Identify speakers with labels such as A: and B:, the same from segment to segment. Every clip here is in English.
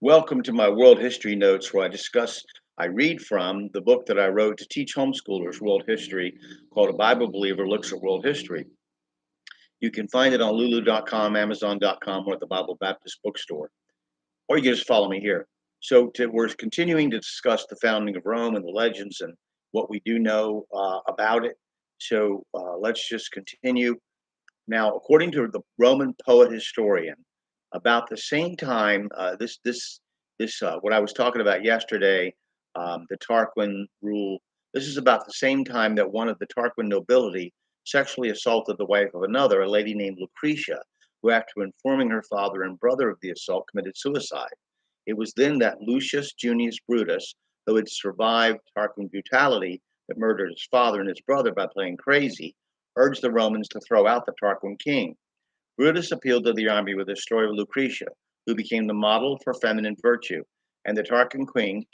A: Welcome to my world history notes where I read from the book that I wrote to teach homeschoolers world history called A Bible Believer Looks at World History. You can find it on lulu.com, amazon.com, or at the Bible Baptist bookstore. Or you can just follow me here. We're continuing to discuss the founding of Rome and the legends and what we do know about it. Let's just continue. Now, according to the Roman poet historian, about the same time, what I was talking about yesterday, the Tarquin rule. This is about the same time that one of the Tarquin nobility sexually assaulted the wife of another, a lady named Lucretia, who, after informing her father and brother of the assault, committed suicide. It was then that Lucius Junius Brutus, who had survived Tarquin brutality, that murdered his father and his brother by playing crazy, urged the Romans to throw out the Tarquin king. Brutus appealed to the army with the story of Lucretia, who became the model for feminine virtue, and the Tarquin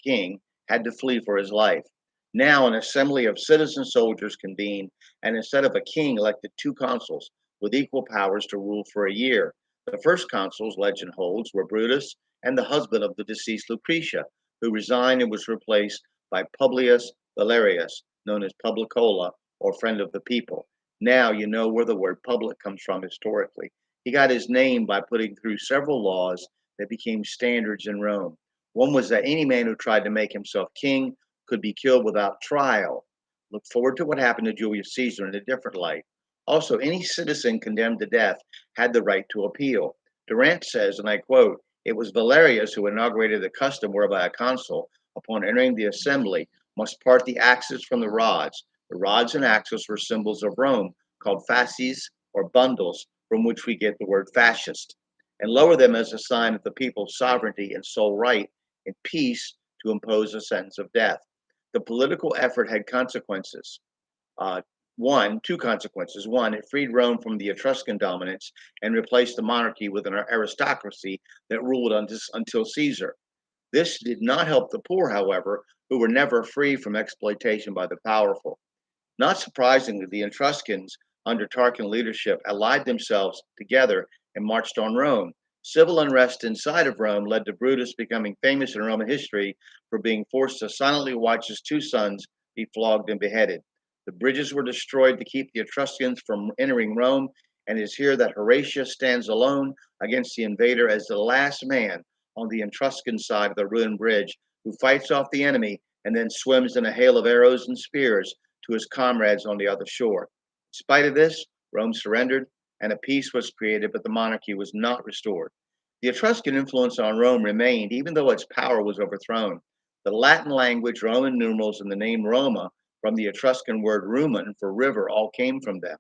A: king had to flee for his life. Now, an assembly of citizen soldiers convened, and instead of a king, elected two consuls with equal powers to rule for a year. The first consuls, legend holds, were Brutus and the husband of the deceased Lucretia, who resigned and was replaced by Publius Valerius, known as Publicola, or friend of the people. Now you know where the word public comes from historically. He got his name by putting through several laws that became standards in Rome. One was that any man who tried to make himself king could be killed without trial. Look forward to what happened to Julius Caesar in a different light. Also, any citizen condemned to death had the right to appeal. Durant says, and I quote, "It was Valerius who inaugurated the custom whereby a consul, upon entering the assembly, must part the axes from the rods. The rods and axes were symbols of Rome, called fasces or bundles, from which we get the word fascist, and lower them as a sign of the people's sovereignty and sole right in peace to impose a sentence of death. The political effort had consequences. Uh, two consequences. One, it freed Rome from the Etruscan dominance and replaced the monarchy with an aristocracy that ruled until Caesar. This did not help the poor, however, who were never free from exploitation by the powerful. Not surprisingly, the Etruscans, under Tarquin leadership, allied themselves together and marched on Rome. Civil unrest inside of Rome led to Brutus becoming famous in Roman history for being forced to silently watch his two sons be flogged and beheaded. The bridges were destroyed to keep the Etruscans from entering Rome, and it is here that Horatius stands alone against the invader as the last man on the Etruscan side of the ruined bridge, who fights off the enemy and then swims in a hail of arrows and spears to his comrades on the other shore. In spite of this, Rome surrendered and a peace was created, but the monarchy was not restored. The Etruscan influence on Rome remained, even though its power was overthrown. The Latin language, Roman numerals, and the name Roma, from the Etruscan word rumen for river, all came from them.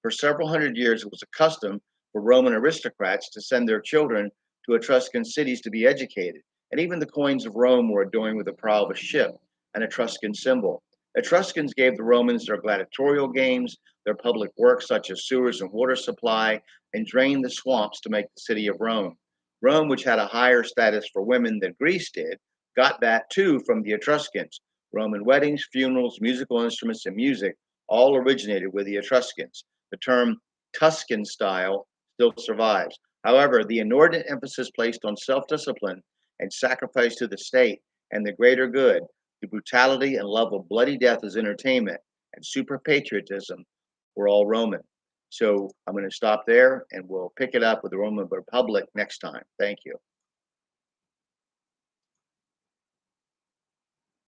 A: For several hundred years, it was a custom for Roman aristocrats to send their children to Etruscan cities to be educated, and even the coins of Rome were adorned with the prow of a ship, an Etruscan symbol. Etruscans gave the Romans their gladiatorial games, their public works such as sewers and water supply, and drained the swamps to make the city of Rome. Rome, which had a higher status for women than Greece did, got that too from the Etruscans. Roman weddings, funerals, musical instruments, and music all originated with the Etruscans. The term Tuscan style still survives. However, the inordinate emphasis placed on self discipline and sacrifice to the state and the greater good, the brutality and love of bloody death as entertainment, and super patriotism were all Roman. So I'm going to stop there and we'll pick it up with the Roman Republic next time. Thank you.